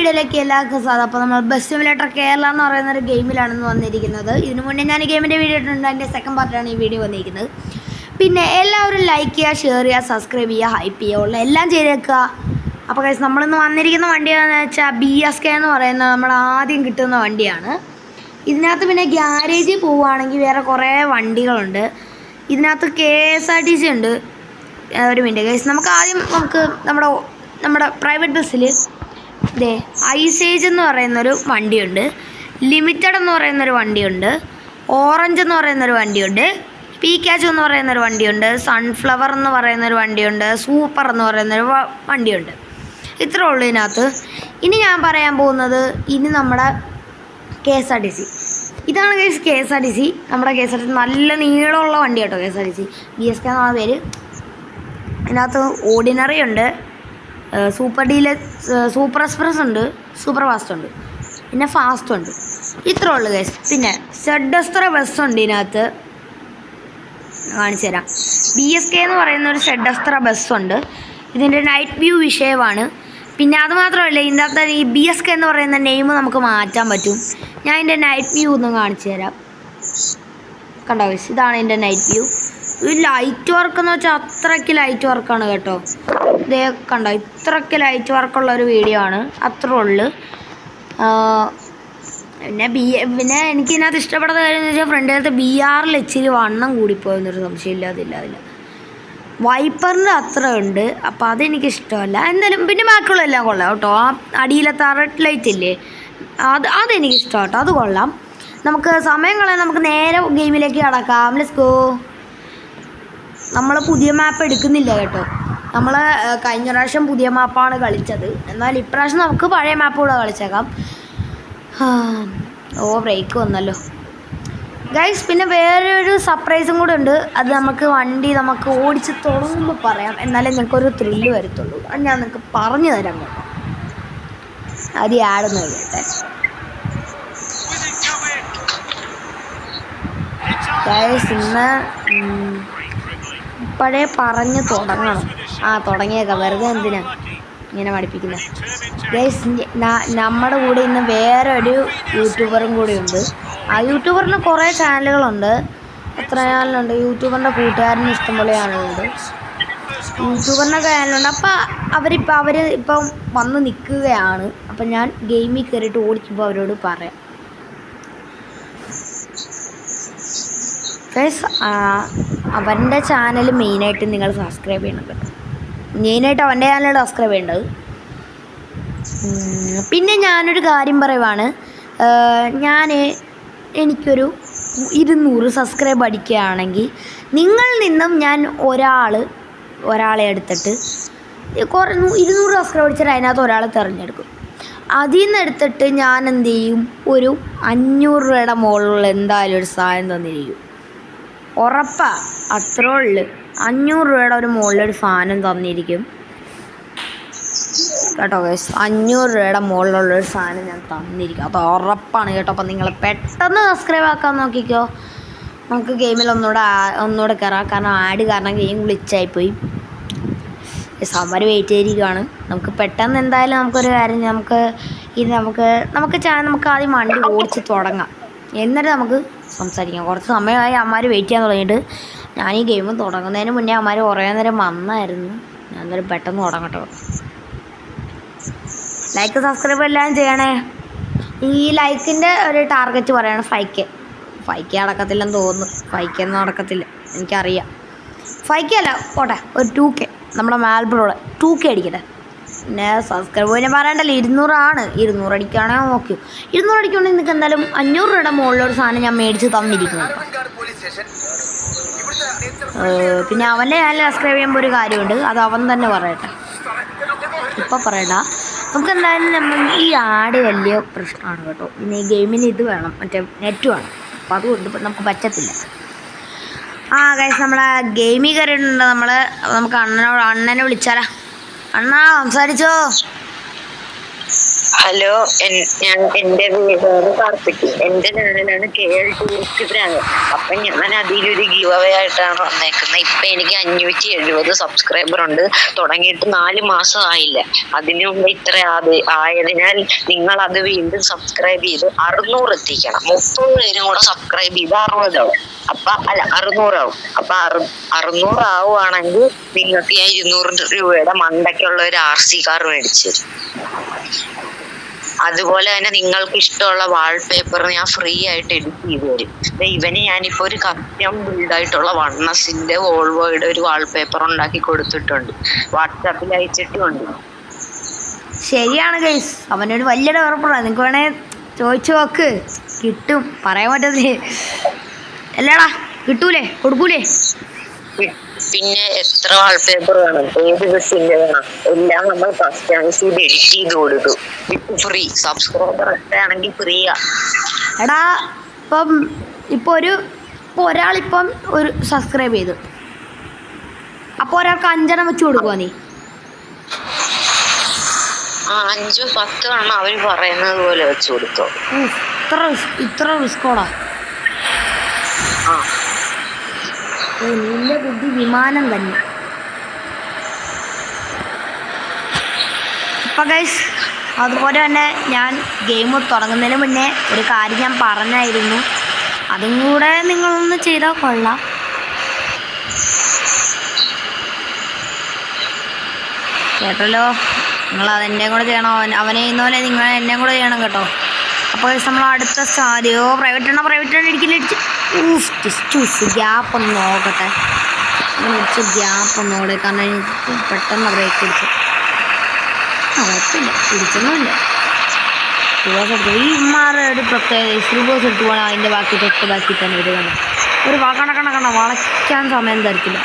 വീഡിയോയിലേക്ക് എല്ലാവർക്കും സ്വാഗതം. അപ്പോൾ നമ്മൾ ബസ് സിമുലേറ്റർ കേരള എന്ന് പറയുന്നൊരു ഗെയിമിലാണെന്ന് വന്നിരിക്കുന്നത്. ഇതിനു മുന്നേ ഞാൻ ഈ ഗെയിമിൻ്റെ വീഡിയോ ഇട്ടിട്ടുണ്ട്. അതിൻ്റെ സെക്കൻഡ് പാർട്ടാണ് ഈ വീഡിയോ വന്നിരിക്കുന്നത്. പിന്നെ എല്ലാവരും ലൈക്ക് ചെയ്യുക, ഷെയർ ചെയ്യുക, സബ്സ്ക്രൈബ് ചെയ്യുക, ഹൈപ്പ് ചെയ്യുക, ഉള്ള എല്ലാം ചെയ്തേക്കുക. അപ്പോൾ ഗൈസ് നമ്മളിന്ന് വന്നിരിക്കുന്ന വണ്ടി ഏതാണെന്ന് വെച്ചാൽ BSK എന്ന് പറയുന്ന നമ്മൾ ആദ്യം കിട്ടുന്ന വണ്ടിയാണ്. ഇതിനകത്ത് പിന്നെ ഗ്യാരേജിൽ പോവുകയാണെങ്കിൽ വേറെ കുറേ വണ്ടികളുണ്ട്. ഇതിനകത്ത് KSRTC ഉണ്ട്. ഒരു മിനിറ്റ് ഗൈസ്, നമുക്ക് ആദ്യം നമ്മുടെ പ്രൈവറ്റ് ബസ്സിൽ ഐസേജ് എന്ന് പറയുന്നൊരു വണ്ടിയുണ്ട്, ലിമിറ്റഡ് എന്ന് പറയുന്നൊരു വണ്ടിയുണ്ട്, ഓറഞ്ച് എന്ന് പറയുന്നൊരു വണ്ടിയുണ്ട്, പീക്കാച്ചു എന്ന് പറയുന്നൊരു വണ്ടിയുണ്ട്, സൺഫ്ലവർ എന്ന് പറയുന്നൊരു വണ്ടിയുണ്ട്, സൂപ്പർ എന്ന് പറയുന്നൊരു വണ്ടിയുണ്ട്. ഇത്രേ ഉള്ളൂ ഇതിനകത്ത്. ഇനി ഞാൻ പറയാൻ പോകുന്നത് നമ്മുടെ KSRTC. ഇതാണ് ഗൈസ് KSRTC. നമ്മുടെ KSRTC നല്ല നീളമുള്ള വണ്ടി കേട്ടോ. KSRTC BSK എന്നാണ് പേര്. ഇതിനകത്ത് ഓർഡിനറി ഉണ്ട്, സൂപ്പർ ഡീലക്സ്, സൂപ്പർ എക്സ്പ്രസ് ഉണ്ട്, സൂപ്പർ ഫാസ്റ്റ് ഉണ്ട്, പിന്നെ ഫാസ്റ്റ് ഉണ്ട്. ഇത്രേ ഉള്ളൂ ഗൈസ്. പിന്നെ സെഡസ്ത്ര ബസ്സുണ്ട് ഇതിനകത്ത്, കാണിച്ചു തരാം. BSK എന്ന് പറയുന്ന ഒരു സെഡസ്ത്ര ബസ്സുണ്ട്. ഇതിൻ്റെ നൈറ്റ് വ്യൂ വിഷയമാണ്. പിന്നെ അതുമാത്രമല്ല, ഇതിൻ്റെ അകത്ത് ഈ BSK എന്ന് പറയുന്ന നെയിം നമുക്ക് മാറ്റാൻ പറ്റും. ഞാൻ ഇതിൻ്റെ നൈറ്റ് വ്യൂ ഒന്ന് കാണിച്ചു തരാം. കണ്ടോ ഗൈസ്, ഇതാണ് ഇതിൻ്റെ നൈറ്റ് വ്യൂ. ഈ ലൈറ്റ് വർക്ക് എന്ന് വെച്ചാൽ അത്രയ്ക്ക് ലൈറ്റ് വർക്കാണ് കേട്ടോ. ഇതേ കണ്ടോ, ഇത്രയ്ക്ക് ലൈറ്റ് വർക്കുള്ള ഒരു വീഡിയോ ആണ്. അത്രേ ഉള്ളു. പിന്നെ എനിക്ക് ഇതിനകത്ത് ഇഷ്ടപ്പെടുന്ന കാര്യം എന്ന് വെച്ചാൽ ഫ്രണ്ടിനകത്ത് BRൽ ഇച്ചിരി വണ്ണം കൂടിപ്പോയെന്നൊരു സംശയമില്ല. അതില്ല വൈപ്പറിൻ്റെ അത്ര ഉണ്ട്, അപ്പോൾ അതെനിക്കിഷ്ടമല്ല. എന്തായാലും പിന്നെ ബാക്കിയുള്ളതെല്ലാം കൊള്ളാം കേട്ടോ. ആ അടിയിലത്തെ റെഡ് ലൈറ്റ് ഇല്ലേ, അതെനിക്കിഷ്ടം കേട്ടോ, അത് കൊള്ളാം. നമുക്ക് സമയം കളയാൻ നമുക്ക് നേരെ ഗെയിമിലേക്ക് കടക്കാം. Let's go. നമ്മൾ പുതിയ മാപ്പ് എടുക്കുന്നില്ല കേട്ടോ. നമ്മൾ കഴിഞ്ഞ പ്രാവശ്യം പുതിയ മാപ്പാണ് കളിച്ചത്. എന്നാൽ ഇപ്രാവശ്യം നമുക്ക് പഴയ മാപ്പ് കൂടെ കളിച്ചേക്കാം. ബ്രേക്ക് വന്നല്ലോ ഗൈസ്. പിന്നെ വേറൊരു സർപ്രൈസും കൂടെ ഉണ്ട്. അത് വണ്ടി നമുക്ക് ഓടിച്ച് തുടങ്ങുമ്പോൾ പറയാം. എന്നാലേ നിങ്ങൾക്കൊരു ത്രില്ല് വരത്തുള്ളൂ. അത് ഞാൻ നിങ്ങൾക്ക് പറഞ്ഞു തരാം കേട്ടോ. അത് ആടുന്നു കേട്ടെ ഗൈസ്. ഇന്ന് ഇപ്പോഴേ പറഞ്ഞ് തുടങ്ങണം. തുടങ്ങിയേക്കാം, വെറുതെ എന്തിനാ ഇങ്ങനെ പഠിപ്പിക്കുന്നത്. ഗൈസ്, നമ്മുടെ കൂടെ ഇന്ന് വേറെ ഒരു യൂട്യൂബറും കൂടി ഉണ്ട്. ആ യൂട്യൂബറിന് കുറേ ചാനലുകളുണ്ട്. എത്ര ചാനലുണ്ട്? യൂട്യൂബറിൻ്റെ കൂട്ടുകാരന് ഇഷ്ടംപോലെ ചാനലുണ്ട്. യൂട്യൂബറിൻ്റെ ചാനലുണ്ട്. അപ്പോൾ അവർ വന്ന് നിൽക്കുകയാണ്. അപ്പം ഞാൻ ഗെയിമിൽ കയറിയിട്ട് ഓടിക്കുമ്പോൾ അവരോട് പറയാം. ഗൈസ്, അവൻ്റെ ചാനൽ മെയിനായിട്ട് നിങ്ങൾ സബ്സ്ക്രൈബ് ചെയ്യണം കേട്ടോ. മെയിനായിട്ട് അവൻ്റെ ചാനൽ സബ്സ്ക്രൈബ് ചെയ്യേണ്ടത്. പിന്നെ ഞാനൊരു കാര്യം പറയുവാണ്. എനിക്കൊരു 200 സബ്സ്ക്രൈബ് അടിക്കുകയാണെങ്കിൽ നിങ്ങളിൽ നിന്നും ഞാൻ ഒരാളെ എടുത്തിട്ട് 200 സബ്സ്ക്രൈബ് അടിച്ചാൽ അതിനകത്ത് ഒരാളെ തിരഞ്ഞെടുക്കും. അതിൽ നിന്ന് എടുത്തിട്ട് ഞാൻ എന്ത് ചെയ്യും, ഒരു 500 രൂപയുടെ മുകളിലുള്ള എന്തായാലും ഒരു സാധനം തന്നിരിക്കും. ഉറപ്പാ, അത്രേ ഉള്ളു. 500 രൂപയുടെ ഒരു മുകളിലൊരു സാധനം തന്നിരിക്കും കേട്ടോ ഗൈസ്. 500 രൂപയുടെ മുകളിലുള്ളൊരു സാധനം ഞാൻ തന്നിരിക്കും, അത് ഉറപ്പാണ് കേട്ടോ. അപ്പം നിങ്ങൾ പെട്ടെന്ന് സബ്സ്ക്രൈബ് ആക്കാൻ നോക്കിക്കോ. നമുക്ക് ഗെയിമിൽ ഒന്നുകൂടെ കയറാം. കാരണം ആഡ് കാരണം ഗെയിം ഗ്ലിച്ചായിപ്പോയി. സമർ വെയിറ്റ് ചെയ്തിരിക്കുകയാണ്. നമുക്ക് പെട്ടെന്ന് എന്തായാലും നമുക്കൊരു കാര്യം, നമുക്ക് ആദ്യം വണ്ടി ഓടിച്ച് തുടങ്ങാം. എന്നിട്ട് നമുക്ക് സംസാരിക്കാം. കുറച്ച് സമയമായി അമ്മമാർ വെയിറ്റ് ചെയ്യാൻ തുടങ്ങിയിട്ട്. ഞാൻ ഈ ഗെയിം തുടങ്ങുന്നതിന് മുന്നേ അമ്മമാർ കുറേ നേരം വന്നായിരുന്നു. ഞാൻ എന്തായാലും പെട്ടെന്ന് തുടങ്ങട്ടോ. ലൈക്ക് സബ്സ്ക്രൈബ് എല്ലാം ചെയ്യണേ. ഈ ലൈക്കിൻ്റെ ഒരു ടാർഗറ്റ് പറയാണ് 5K നടക്കത്തില്ലെന്ന് തോന്നുന്നു. 5K ഒന്നും നടക്കത്തില്ല, എനിക്കറിയാം. 5K അല്ല, പോട്ടെ, ഒരു 2K. നമ്മുടെ മാൽബ്രോടെ 2K അടിക്കട്ടെ. പിന്നെ സബ്സ്ക്രൈബ് പിന്നെ പറയണ്ടല്ലോ. 200 ആണ്. 200 അടിക്കുകയാണെങ്കിൽ നോക്കൂ. 200 അടിക്കുകയാണെങ്കിൽ നിങ്ങൾക്ക് എന്തായാലും 500 രൂപയുടെ മുകളിലൊരു സാധനം ഞാൻ മേടിച്ച് തന്നിരിക്കുന്നു. പിന്നെ അവൻ്റെ ചാനൽ സബ്സ്ക്രൈബ് ചെയ്യുമ്പോൾ ഒരു കാര്യമുണ്ട്, അത് അവൻ തന്നെ പറയട്ടെ, ഇപ്പം പറയണ്ട. നമുക്ക് എന്തായാലും ഈ ആഡ് വലിയ പ്രശ്നമാണ് കേട്ടോ. പിന്നെ ഈ ഗെയിമിന് ഇത് വേണം, മറ്റേ നെറ്റ് വേണം. അപ്പം അതുകൊണ്ട് നമുക്ക് പറ്റത്തില്ല. ഗൈസ്, നമ്മളെ ഗെയിമിൽ കയറിയിട്ടുണ്ട്. നമുക്ക് അണ്ണനെ വിളിച്ചാലാ. അണ്ണാ, സംസാരിച്ചോ? ഹലോ, ഞാൻ എന്റെ വീടാണ് കാർത്തിക്. എന്റെ ചാനലാണ് KL ടൂറിസ്റ്റ് ബ്രാൻഡ്. അപ്പൊ ഞാൻ അതിലൊരു ഗീവ് അവേ ആയിട്ടാണ് വന്നേക്കുന്നത്. ഇപ്പൊ എനിക്ക് 570 സബ്സ്ക്രൈബർ ഉണ്ട്. തുടങ്ങിയിട്ട് 4 മാസം ആയില്ല. അതിനു മുമ്പ് ഇത്ര ആയതിനാൽ നിങ്ങൾ അത് വീണ്ടും സബ്സ്ക്രൈബ് ചെയ്ത് 600 എത്തിക്കണം. 30 പേരും കൂടെ സബ്സ്ക്രൈബ് ചെയ്ത് 60 ആവും. അപ്പൊ അല്ല 600 ആവും. അപ്പൊ 600 ആവുകയാണെങ്കിൽ നിങ്ങൾക്ക് ഞാൻ 200 രൂപയുടെ മണ്ടയ്ക്കുള്ള ഒരു RC കാർ മേടിച്ചു തരും. അതുപോലെ തന്നെ നിങ്ങൾക്ക് ഇഷ്ടമുള്ള വാൾപേപ്പർ ഞാൻ ഫ്രീ ആയിട്ട് എഡിറ്റ് ചെയ്ത് തരും. ഇവന് ഞാനിപ്പോ ഒരു കസ്റ്റം ബിൽഡ് ആയിട്ടുള്ള വണ്ണസിന്റെ വോൾവോയുടെ ഒരു വാൾപേപ്പർ ഉണ്ടാക്കി കൊടുത്തിട്ടുണ്ട്. വാട്സാപ്പിൽ അയച്ചിട്ടുണ്ട്. ശരിയാണ് ഗൈസ്, അവനൊരു വലിയ ഡെവലപ്പറാണ്. നിങ്ങൾക്ക് വേണേ ചോദിച്ചു നോക്ക്, കിട്ടും. പറയാൻ പറ്റത്തില്ലേ? അല്ലേടാ, കിട്ടൂലേ? കൊടുക്കൂലേ? പിന്നെ എത്ര വാൾപേപ്പർ വേണം, ഏത് ബസ്സിന്റെ വേണം, എല്ലാം നമ്മൾ കസ്റ്റമൈസ് ചെയ്ത് എഡിറ്റ് ചെയ്ത് കൊടുക്കും. ഫ്രീ സബ്സ്ക്രൈബർ എത്രയാണെങ്കിൽ ഫ്രീയാ. എടാ, ഇപ്പോൾ ഒരാളിപ്പം ഒരു സബ്സ്ക്രൈബ് ചെയ്തു, അപ്പോൾ ഒരാൾക്ക് 5 വെച്ച് കൊടുക്കുമോ നീ? 5-10 എണ്ണം അവർ പറയുന്നത് പോലെ വെച്ച് കൊടുത്തോ. ഇത്ര റിസ്കോടാ. നിന്റെ ബുദ്ധി വിമാനം തന്നെ. അപ്പം ഗൈസ്, അതുപോലെ തന്നെ ഞാൻ ഗെയിം തുടങ്ങുന്നതിന് മുന്നേ ഒരു കാര്യം ഞാൻ പറഞ്ഞായിരുന്നു, അതും കൂടെ നിങ്ങളൊന്ന് ചെയ്താൽ കൊള്ളാം. കേട്ടല്ലോ, നിങ്ങൾ അതെന്നെ കൂടെ ചെയ്യണം. അവനെ ഇന്നോലെ നിങ്ങൾ എന്നെ കൂടെ ചെയ്യണം കേട്ടോ. അപ്പോൾ നമ്മൾ അടുത്ത സാരിയോ പ്രൈവറ്റ് ഇടിക്കില്ല. ഗ്യാപ്പ് ഒന്ന് നോക്കട്ടെ. അങ്ങനെ ഗ്യാപ്പ് ഒന്ന് നോക്കട്ടെ, കാരണം എനിക്ക് പെട്ടെന്ന് ബ്രേക്ക് അടിച്ചു. കുഴപ്പമില്ല, ഇടിച്ചൊന്നുമില്ല. റിവേഴ്സ് എടുത്തു. ഈ ഇമ്മാറ് ഒരു പ്രത്യേകത, റിവേഴ്സ് എടുത്തു പോകണം. അതിൻ്റെ ബാക്കി തന്നെ ഇത് കണ്ട ഒരു കണ്ട വളയ്ക്കാൻ സമയം തരത്തില്ല.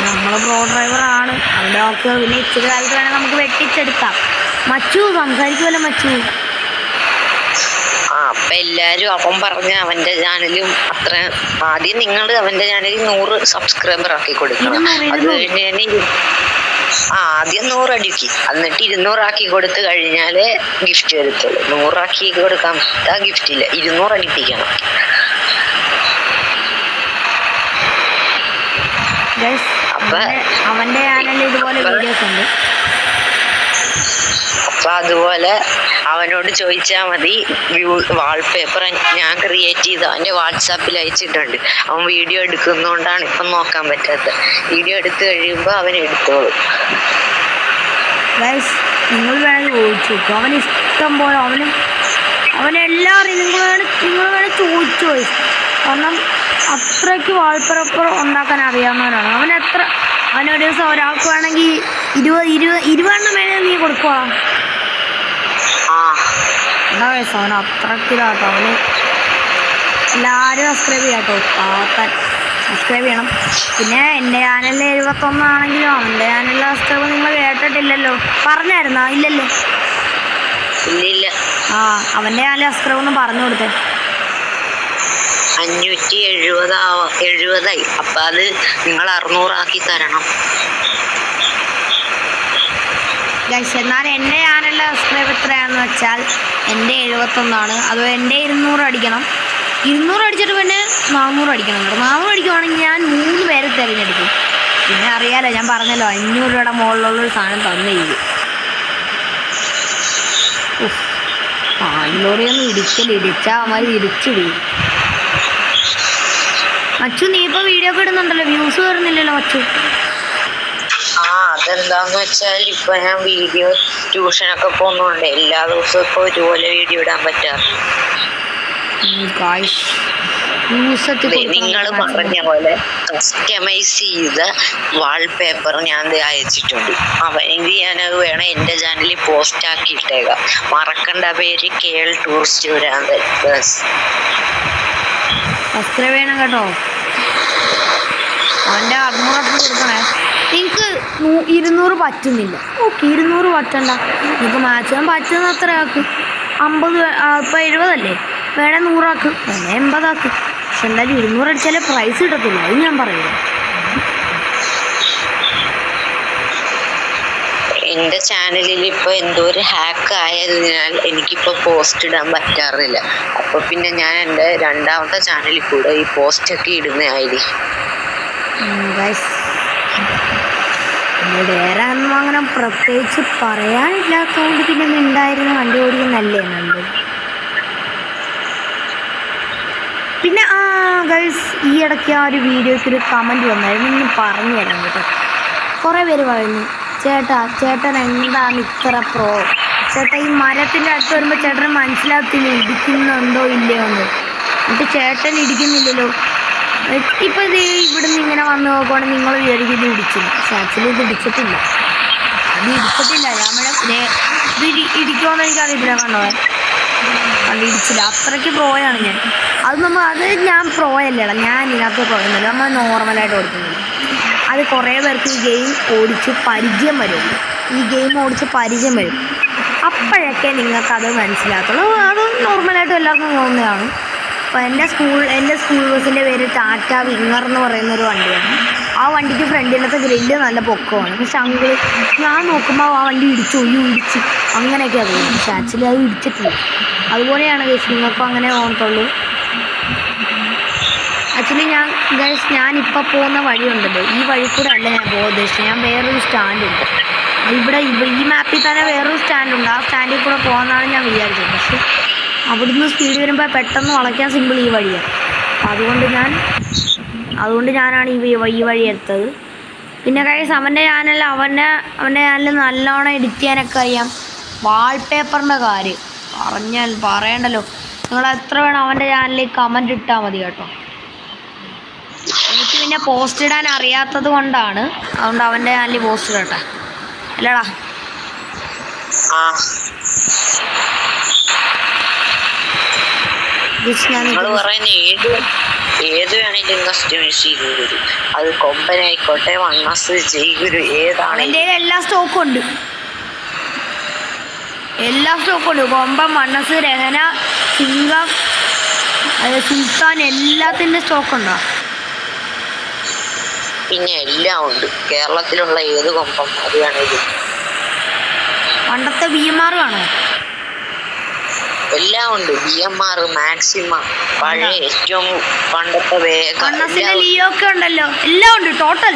നമ്മൾ പ്രോ ഡ്രൈവറാണ്, അതിൻ്റെ വാക്ക് പിന്നെ ഇച്ചിരി കാലത്ത് വേണേൽ നമുക്ക് വെട്ടിച്ചെടുക്കാം. മച്ചു സംസാരിക്കുമല്ലോ മച്ചു. അപ്പൊ എല്ലാരും അവൻ പറഞ്ഞ അവന്റെ ചാനലും അത്ര ആദ്യം നിങ്ങൾ അവന്റെ ചാനലിൽ 100 സബ്സ്ക്രൈബർ ആക്കി കൊടുക്കണം. അത് കഴിഞ്ഞ് ആദ്യം 100 അടിക്കി, എന്നിട്ട് 200 ആക്കി കൊടുത്തു കഴിഞ്ഞാല് ഗിഫ്റ്റ് വരത്തുള്ളൂ. 100 ആക്കി കൊടുക്കാൻ ഗിഫ്റ്റ് ഇല്ല, 200 അടിപ്പിക്കണം. അപ്പൊ അവന്റെ ചാനലിൽ ഇതുപോലെ വീഡിയോസ് ഉണ്ട്. അപ്പൊ അതുപോലെ അവനോട് ചോദിച്ചാൽ മതി. വാൾപേപ്പർ ഞാൻ ക്രിയേറ്റ് ചെയ്ത് അവന്റെ വാട്സാപ്പിൽ അയച്ചിട്ടുണ്ട്. അവൻ വീഡിയോ എടുക്കുന്നോണ്ടാണ് ഇപ്പം നോക്കാൻ പറ്റാത്തത്. വീഡിയോ എടുത്തു കഴിയുമ്പോ അവൻ എടുത്തോളും. നിങ്ങൾ വേണമെങ്കിൽ ചോദിച്ചു നോക്കും, അവന് ഇഷ്ടം പോലെ അവനെല്ലാവരും നിങ്ങൾ വേണേൽ ചോദിച്ചു. കാരണം അത്രയ്ക്ക് വാൾപേപ്പർ ഉണ്ടാക്കാൻ അറിയാവുന്നവരാണ്. അവനൊരു ദിവസം ഒരാൾക്ക് വേണമെങ്കിൽ 20 എണ്ണം വേണേൽ നീ കൊടുക്കുക. എന്താ വയസ്സ്, അവന് അത്രയ്ക്ക് ഇതാട്ടോ. അവന് എല്ലാവരും സബ്സ്ക്രൈബ് ചെയ്യാട്ടോ. സബ്സ്ക്രൈബ് ചെയ്യണം. പിന്നെ എൻ്റെ ചാനലിൽ 71 ആണെങ്കിലും അവൻ്റെ ചാനലിലെ സബ്സ്ക്രൈബ് നിങ്ങൾ കേട്ടിട്ടില്ലല്ലോ. പറഞ്ഞായിരുന്നോ? ഇല്ലല്ലോ. അവൻ്റെ ചാനൽ സബ്സ്ക്രൈബ് ഒന്ന് പറഞ്ഞു കൊടുത്തേ. 570 അപ്പൊ അത് നിങ്ങൾ 600 ആക്കി തരണം. എന്നാൽ എൻ്റെ ചാനലിലെ സബ്സ്ക്രൈബ് എത്രയാണെന്ന് വെച്ചാൽ എൻ്റെ 71 അതുപോലെ എൻ്റെ 200 അടിക്കണം. 200 അടിച്ചിട്ട് പിന്നെ 400 അടിക്കണം. 400 അടിക്കുവാണെങ്കിൽ ഞാൻ 3 പേരെ തിരഞ്ഞെടുക്കും. പിന്നെ അറിയാലോ, ഞാൻ പറഞ്ഞല്ലോ 500 രൂപയുടെ മുകളിലുള്ളൊരു സാധനം തന്നിരിക്കും. പാലിലോടെയൊന്നും ഇടിച്ചാൽ അവന്മാർ ഇടിച്ചിടും. മച്ചു, നീ ഇപ്പോൾ വീഡിയോ ഒക്കെ ഇടുന്നുണ്ടല്ലോ, വ്യൂസ് വരുന്നില്ലല്ലോ മച്ചു? അതെന്താന്ന് വെച്ചാൽ ഇപ്പൊ ഞാൻ വീഡിയോ ട്യൂഷനൊക്കെ പോകുന്നുണ്ട്. എല്ലാ ദിവസവും ഇപ്പൊ ഒരുപോലെ വീഡിയോ ഇടാൻ പറ്റാറ്. നിങ്ങൾ പറഞ്ഞ പോലെ കസ്റ്റമൈസ് ചെയ്ത വാൾപേപ്പർ ഞാൻ അയച്ചിട്ടുണ്ട്. ഇത് ഞാനത് വേണം എൻ്റെ ചാനലിൽ പോസ്റ്റ് ആക്കി ഇട്ടേക്കാം. മറക്കണ്ട, പേര് KL ടൂറിസ്റ്റ് ബ്രാൻഡ്. സബ്സ്ക്രൈബ് ചെയ്യണം കേട്ടോ. അവൻ്റെ 600 കൊടുക്കണേ. നിങ്ങൾക്ക് 200 പറ്റുന്നില്ല, ഓക്കെ 200 പറ്റണ്ട. നിങ്ങൾക്ക് മാക്സിമം പറ്റുന്ന അത്ര ആക്ക്. 50 ഇപ്പോൾ 70 അല്ലേ, വേണേൽ 100 ആക്ക്, വേണേൽ 80 ആക്ക്. പക്ഷെ എന്തായാലും 200 അടിച്ചാലേ പ്രൈസ് കിട്ടത്തില്ല, അത് ഞാൻ പറയുന്നത്. എന്റെ ചാനലിൽ ഇപ്പൊ എന്തോ ഒരു ഹാക്ക് ആയതിനാൽ എനിക്കിപ്പോ പോസ്റ്റ് ഇടാൻ പറ്റാറില്ല. അപ്പൊ പിന്നെ ഞാൻ എന്റെ രണ്ടാമത്തെ ചാനലിൽ കൂടെ ഈ പോസ്റ്റ് ഒക്കെ ഇടുന്നതായിരിക്കും. വേറെ ഒന്നും അങ്ങനെ പ്രത്യേകിച്ച് പറയാനില്ലാത്തതുകൊണ്ട് പിന്നെ മിണ്ടായിരുന്നു. വണ്ടി ഓടിക്കുന്നല്ലേ നല്ലത്. പിന്നെ ഗൈസ്, ഈ ഇടയ്ക്ക് ആ ഒരു വീഡിയോയ്ക്ക് ഒരു കമൻറ്റ് വന്നായിരുന്നു. ഇനി പറഞ്ഞു തരാം കേട്ടോ. കുറേ പേര് പറയുന്നു, ചേട്ടൻ എന്താണ് ഇത്ര പ്രോ, ചേട്ടാ ഈ മരത്തിൻ്റെ അടുത്ത് വരുമ്പോൾ ചേട്ടന് മനസ്സിലാകത്തില്ല ഇടിക്കുന്നുണ്ടോ ഇല്ലയോ എന്ന്. എന്നിട്ട് ചേട്ടൻ ഇടിക്കുന്നില്ലല്ലോ. ഇപ്പം ഇത് ഇവിടുന്ന് ഇങ്ങനെ വന്ന് നോക്കുവാണെങ്കിൽ നിങ്ങൾ വിചാരിക്കും ഇത് ഇടിച്ചില്ല. പക്ഷെ ആക്ച്വലി ഇത് ഇടിച്ചിട്ടില്ല. ഇത് ഇടിക്കുമെന്ന് എനിക്കറിയത്തില്ല. ഇടിച്ചില്ല. അത്രയ്ക്ക് പ്രോയാണ് ഞാൻ. അത് ഞാൻ പ്രോ അല്ലേടാ, ഞാൻ ഇതിനകത്ത് പ്രോയൊന്നുമില്ല. നമ്മൾ നോർമലായിട്ട് ഓടിക്കുന്നില്ല. അത് കുറേ പേർക്ക് ഈ ഗെയിം ഓടിച്ച് പരിചയം വരും. അപ്പോഴൊക്കെ നിങ്ങൾക്കത് മനസ്സിലാക്കുള്ളൂ. അത് നോർമലായിട്ട് എല്ലാവർക്കും തോന്നുന്നതാണ്. അപ്പോൾ എൻ്റെ സ്കൂൾ ബസ്സിൻ്റെ പേര് ടാറ്റ വിങ്ങർ എന്ന് പറയുന്നൊരു വണ്ടിയാണ്. ആ വണ്ടിക്ക് ഫ്രണ്ടിലത്തെ ഗ്രില്ല് നല്ല പൊക്കമാണ്. പക്ഷെ ഞാൻ നോക്കുമ്പോൾ ആ വണ്ടി ഇടിച്ചു അങ്ങനെയൊക്കെയാണ് തോന്നുന്നത്. പക്ഷെ ആക്ച്വലി അത് ഇടിച്ചിട്ടില്ല. അതുപോലെയാണ് ഗൈസ്, നിങ്ങൾക്കും അങ്ങനെ തോന്നത്തുള്ളൂ. ആക്ച്വലി ഞാനിപ്പോൾ പോകുന്ന വഴിയുണ്ടല്ലോ, ഈ വഴി കൂടെ അല്ല ഞാൻ പോകാൻ ഉദ്ദേശിച്ചത്. ഞാൻ വേറൊരു സ്റ്റാൻഡുണ്ട് ഇവിടെ, ഈ മാപ്പിൽ തന്നെ വേറൊരു സ്റ്റാൻഡുണ്ട്. ആ സ്റ്റാൻഡിൽ കൂടെ പോകാമെന്നാണ് ഞാൻ വിചാരിച്ചത്. പക്ഷെ അവിടുന്ന് സ്പീഡ് വരുമ്പോൾ പെട്ടെന്ന് വളയ്ക്കാൻ സിമ്പിൾ ഈ വഴിയാണ്. അതുകൊണ്ട് ഞാനാണ് ഈ വഴി എടുത്തത്. പിന്നെ ഗൈസ്, അവൻ്റെ ചാനലിൽ നല്ലോണം എഡിറ്റ് ചെയ്യാനൊക്കെ അറിയാം. വാൾപേപ്പറിൻ്റെ കാര്യം പറയണ്ടല്ലോ. നിങ്ങൾ എത്ര വേണം അവൻ്റെ ചാനലിൽ കമൻറ്റ് ഇട്ടാൽ മതി കേട്ടോ. എനിക്ക് പിന്നെ പോസ്റ്റ് ഇടാൻ അറിയാത്തത് കൊണ്ടാണ്. അതുകൊണ്ട് അവൻ്റെ ചാനലിൽ പോസ്റ്റ് ഇടട്ടെ, അല്ലടാ. ഏത് വേണേലും കസ്റ്റമൈസ് ചെയ്തു തരും. അത് കൊമ്പനായിക്കോട്ടെ, വണ്ണസ്, ജയ്ഗുരു, ഏതാണ്. എൻ്റെ എല്ലാ സ്റ്റോക്കും ഉണ്ട്. കൊമ്പൻ, മണ്ണസ്, രഹന, സിംഗം, സുൽത്താൻ, എല്ലാത്തിൻ്റെ സ്റ്റോക്കുണ്ടോ? പിന്നെ എല്ലാം ഉണ്ട്. കേരളത്തിലുള്ള ഏത് കൊമ്പം അത് വേണേലും. പണ്ടത്തെ BMR കാണോ? എല്ലാം ഉണ്ട്. BMR, മാക്സിമ, പഴയ ഏറ്റവും പണ്ടത്തെ വേഗം, ലിയോ ഒക്കെ ഉണ്ടല്ലോ. എല്ലാം ഉണ്ട് ടോട്ടൽ.